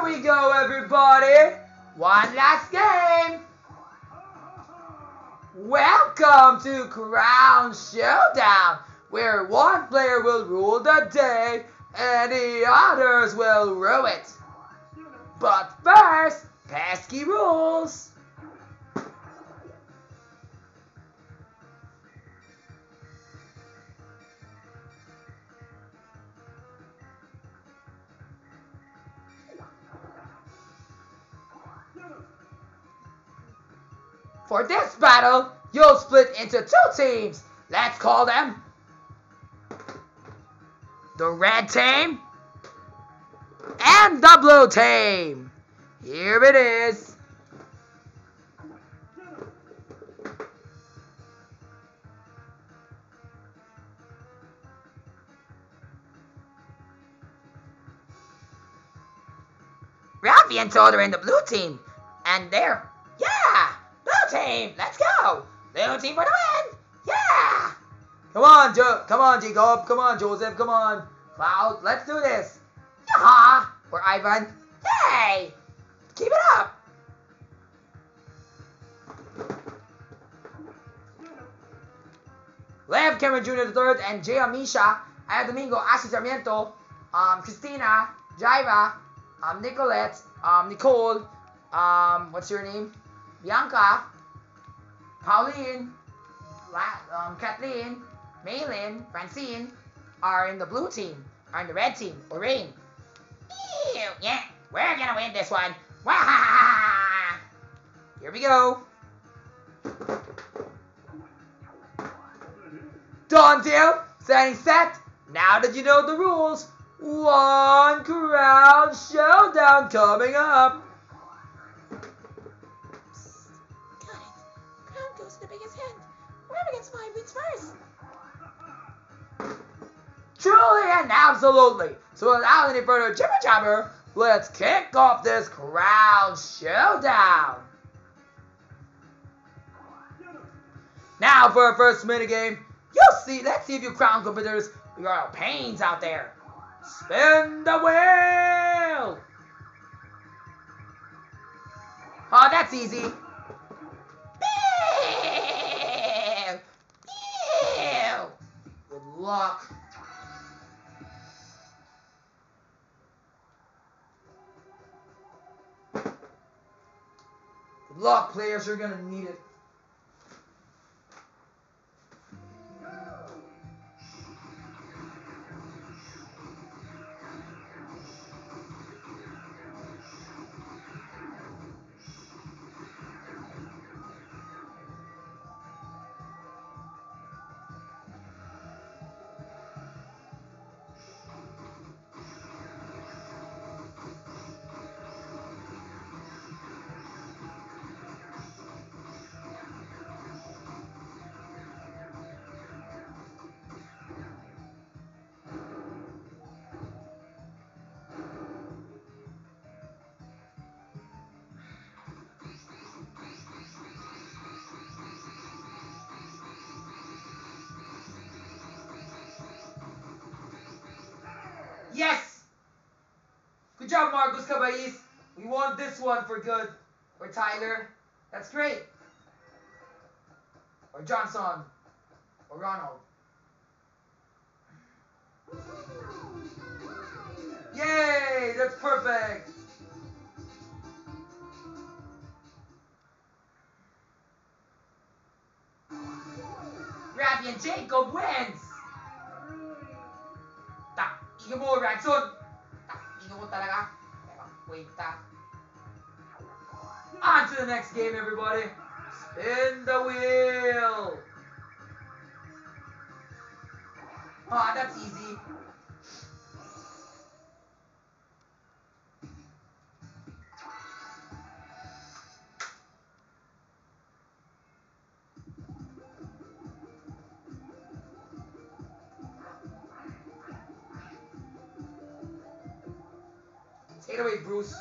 we go, everybody. One last game. Welcome to Crown Showdown, where one player will rule the day and the others will rue it. But first, pesky rules. For this battle, you'll split into 2 teams. Let's call them the red team and the blue team. Here it is. Ralphie and Toad are in the blue team. And they're, yeah, blue team, let's go. Blue team for the win. Yeah. Come on, Jacob. Come on, Joseph. Come on. Cloud, let's do this. Yaha. Or Ivan. Hey. Keep it up. Lev, Cameron Jr. III, and Jay Amisha, Aya Domingo, Ashley Sarmiento, Christina, Jaira, Nicolette, Nicole, what's your name? Bianca, Pauline, Kathleen, Maylin, Francine are in the blue team, are in the red team, or Rain. Ew, yeah, we're gonna win this one. Wah! Here we go. Done deal, setting set. Now that you know the rules, one Crown Showdown coming up. Got it. Crown goes to the biggest hand. Whoever gets 5 wins first. Truly and absolutely. So without any further jibber jabber, let's kick off this Crown Showdown. Now for our first minigame. Let's see if you Crown competitors are pains out there. Spin the wheel. Oh, that's easy. Good luck. Good luck, players. You're gonna need it. Yes! Good job, Marcos Cabais. We won this one for good. Or Tyler. That's great. Or Johnson. Or Ronald. Yay! That's perfect. Rafi and Jacob wins. Ikaw mo, Ranson! Ikaw mo talaga. Wait, on to the next game, everybody. Spin the wheel. Ah, that's easy. Take it away, Bruce.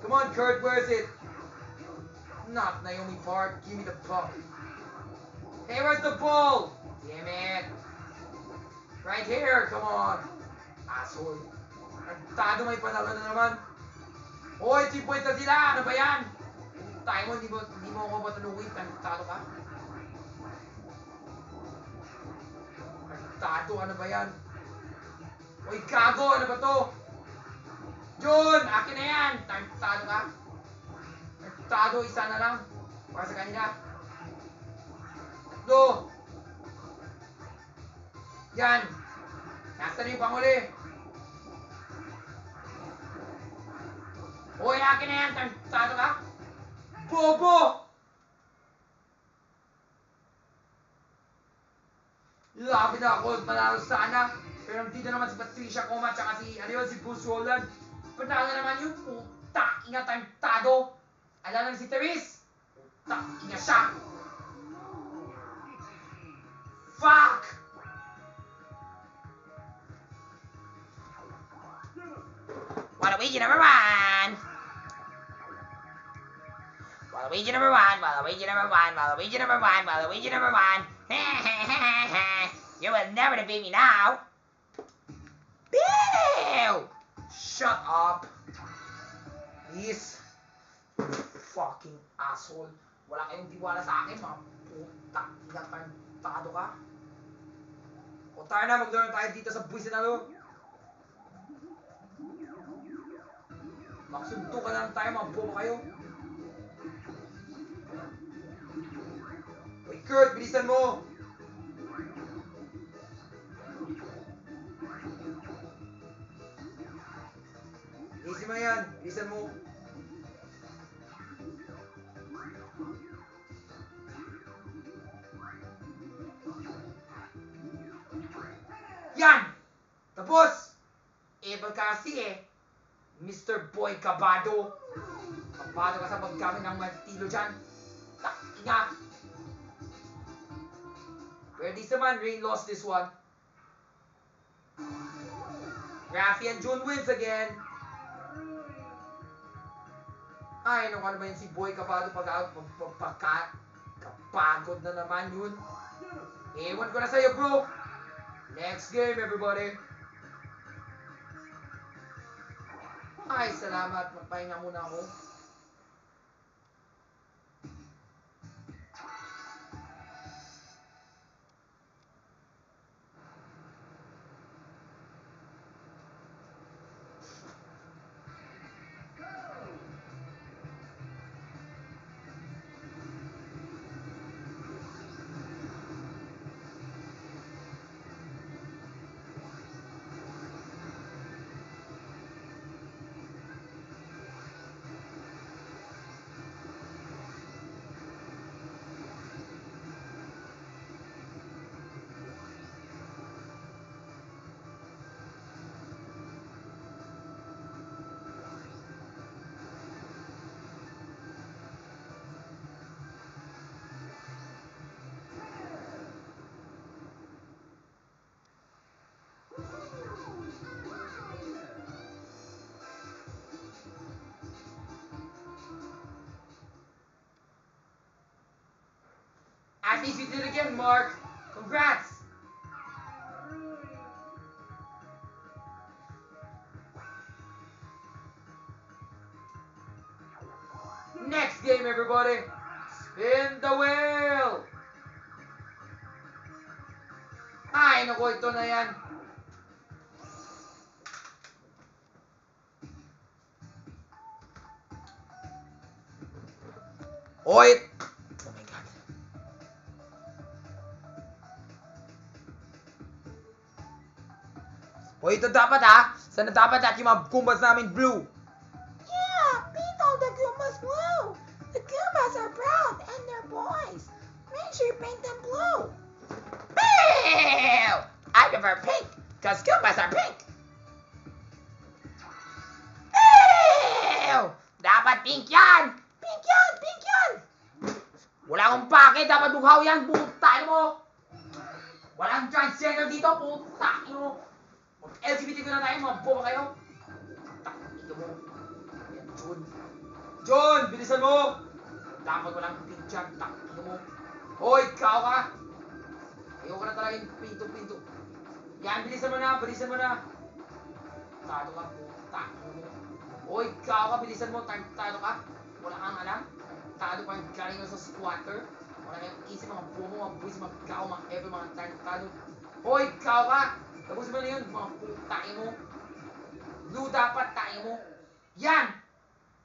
Come on, Kurt, where is it? Not Naomi Park. Give me the puck. Hey, where's the ball? Damn it. Right here, come on. Asshole. Tado may panalo na naman. Hoy, 3 points na sila. Ano ba yan? Tayo mo, hindi mo ako matulungin. Tado ka. Tado, ano ba yan? Hoy, gago, ano ba to? Jun, akin na yan. Tado ka. Tado, isa na lang. Para sa kanila. Tatlo. Yan. Nasaan yung panghuli? Hoy, akin na yan. Tado ka. Bobo! Labi na ako. Manalo sana. Pero dito naman si Patricia Coma tsaka si, ano yun, si Bruce Roland. Panalo naman yung puta. Ingat tayong tado. Alam lang si Therese. Puta. Ingat siya. Fuck! Waluigi number 1! Waluigi number 1! Waluigi number 1! Waluigi number 1! Waluigi number 1! You will never defeat me now! Ew! Shut up! Please! Fucking asshole! Wala kayong tiwala sa akin, mga puta! Ingatado ka! O tayo na, maglaro tayo dito sa buwisit na to! Maksunto ka lang tayo, mga boba kayo! Uy, Kurt, bilisan mo! Easy mo yan, bilisan mo! Yan! Tapos! Eba kasi Mr. Boy Cabado. Kabado ka sa paggamit ng martilo dyan. Ina! Pero di naman, Rain lost this one. Rafi and June wins again. Ay, ano ba yun si Boy Cabado kapagod na naman yun. Ewan ko na sa'yo, bro. Next game, everybody. Ay, salamat. Magpahinga muna ako. At least you did it again, Mark. Congrats. Next game, everybody. Spin the wheel. Ay, naku, ito na yan. Oy! Oh my God. O ito dapat sana dapat yung mga Goombas namin blue. Yeah, paint all the Goombas blue. The Goombas are proud and they're boys. Make sure you paint them blue. Ew! I prefer pink, cause Goombas are pink. Ew! Dapat pink yan! Pink yan! Pink yan! Wala akong pake, dapat bughaw yan, puta mo! Walang transgender dito, puta mo! LGBT ko na tayo, mga boba kayo! Takito mo. Ayan, John. John, bilisan mo! Dapat walang pink dyan, takito mo. Hoy, ikaw ka! Ayoko na talaga yung pinto-pinto. Yan, bilisan mo na, bilisan mo na. Tarantado ka, puta. Hoy, ikaw ka, bilisan mo, tarantado ka. Wala kang alam. Tarantado pa yung galing sa squatter. Wala kang isip, mga bobo, mga buwis, mga kao, mga ever, mga tarantado. Hoy, ikaw ka. Tapos mo na yun, mga putain mo. Blue dapat, tain mo. Yan!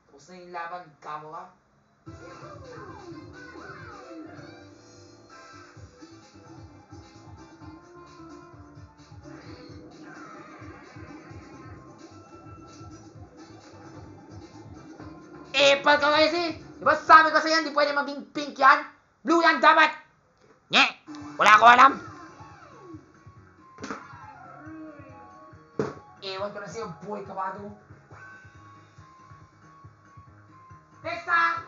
Tapos na yung laban, ikaw ka. Epal ka kasi! Diba sabi ko sa'yo, hindi pwede maging pink yan? Blue yan dapat! Nye! Wala ko alam! Ewan ko na sa'yo, boy kabado. Next time!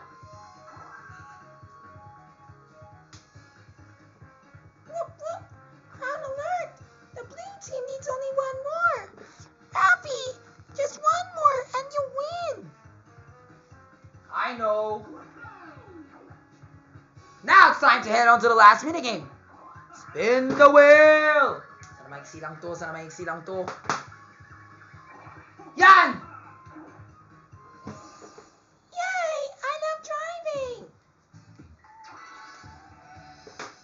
Whoop whoop! Crown alert! The blue team needs only one more. Rafi, just one more and you win. I know. Now it's time to head on to the last minigame. Spin the wheel! Sana maiksi lang to, sana maiksi lang to. Yan! Yay! I love driving.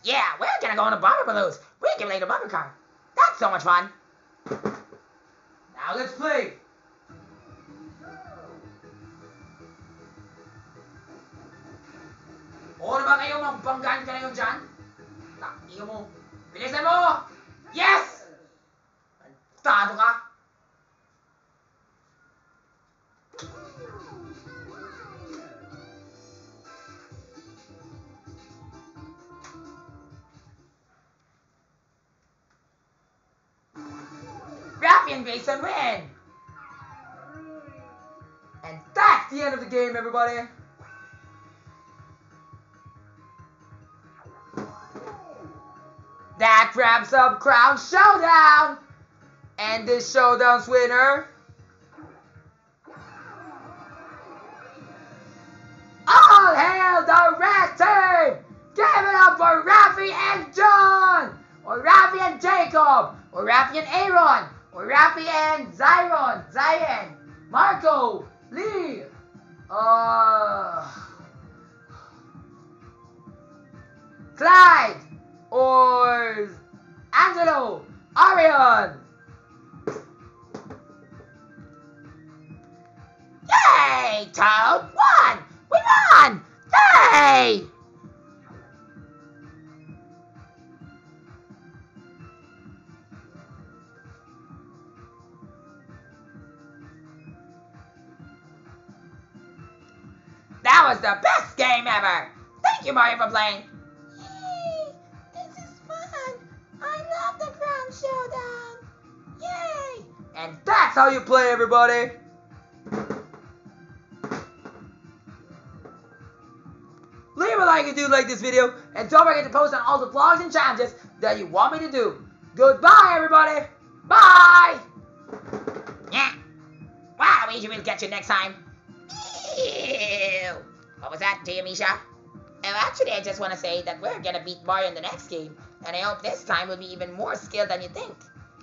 Yeah, we're gonna go on a bumper balloons. We're gonna play the bumper car. That's so much fun. Now let's play. O na ba kayo, magbanggaan ka na yun dyan? Takiyo mo. Bilisan mo! Yes! Tado ka. Rafi and Grayson win! And that's the end of the game, everybody. That wraps up Crown Showdown! And this showdown's winner... All hail the red team! Give it up for Rafi and John! Or Rafi and Jacob! Or Rafi and Aaron! Or Rafi and Zion! Marco! Lee! Clyde! Or Angelo! Arion! Yay! Toad won! We won! Yay! That was the best game ever! Thank you, Mario, for playing. Yay! This is fun. I love the Crown Showdown. Yay! And that's how you play, everybody! Leave a like if you like this video, and don't forget to post on all the vlogs and challenges that you want me to do. Goodbye, everybody! Bye! Yeah. Wow, we will catch you next time. Ew. What was that, Tia Misha? Actually, I just want to say that we're gonna beat Mario in the next game, and I hope this time will be even more skilled than you think.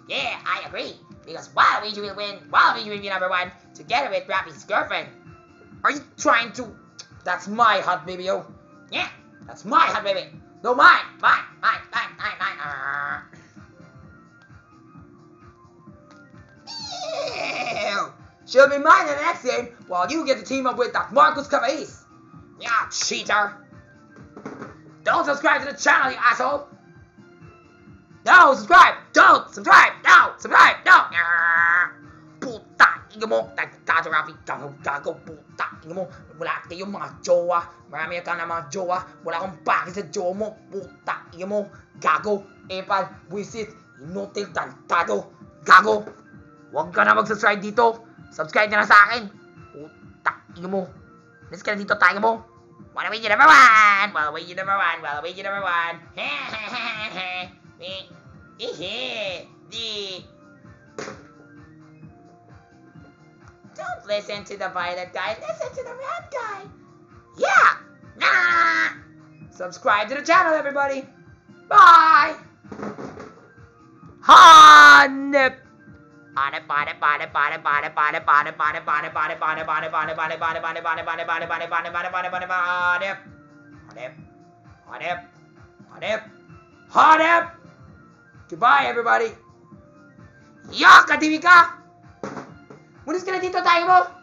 Yeah, I agree, because Waluigi will win, Waluigi will be number 1, together with Rafi's girlfriend. Are you trying to... That's my hot baby, yo. Yeah, that's my hot baby. No, mine. Ew. She'll be mine in the next game, while you get to team up with that Marcus Cavais. Yeah, cheater. Don't subscribe to the channel, you asshole. No, subscribe. Don't subscribe. No, subscribe. No. Puta, inga mo. Tagtato, Rafi. Gago, puta. Inga mo. Wala kayong mga jowa. Marami ka na mga jowa. Wala akong bakit sa jowa mo. Puta, inga mo. Gago, epal, buisit, inutil, tagtato. Gago. Huwag ka na mag-subscribe dito. Subscribe ka na sa akin. Puta, inga mo. Let's ka na dito, tayo mo. Waluigi number 1. Waluigi number 1. Waluigi number 1. Don't listen to the violet guy. Listen to the red guy. Yeah. Nah. Subscribe to the channel, everybody. Bye. Hanep. Goodbye, everybody. Yak, kadimi ka! Mulis ka na dito, tayo mo!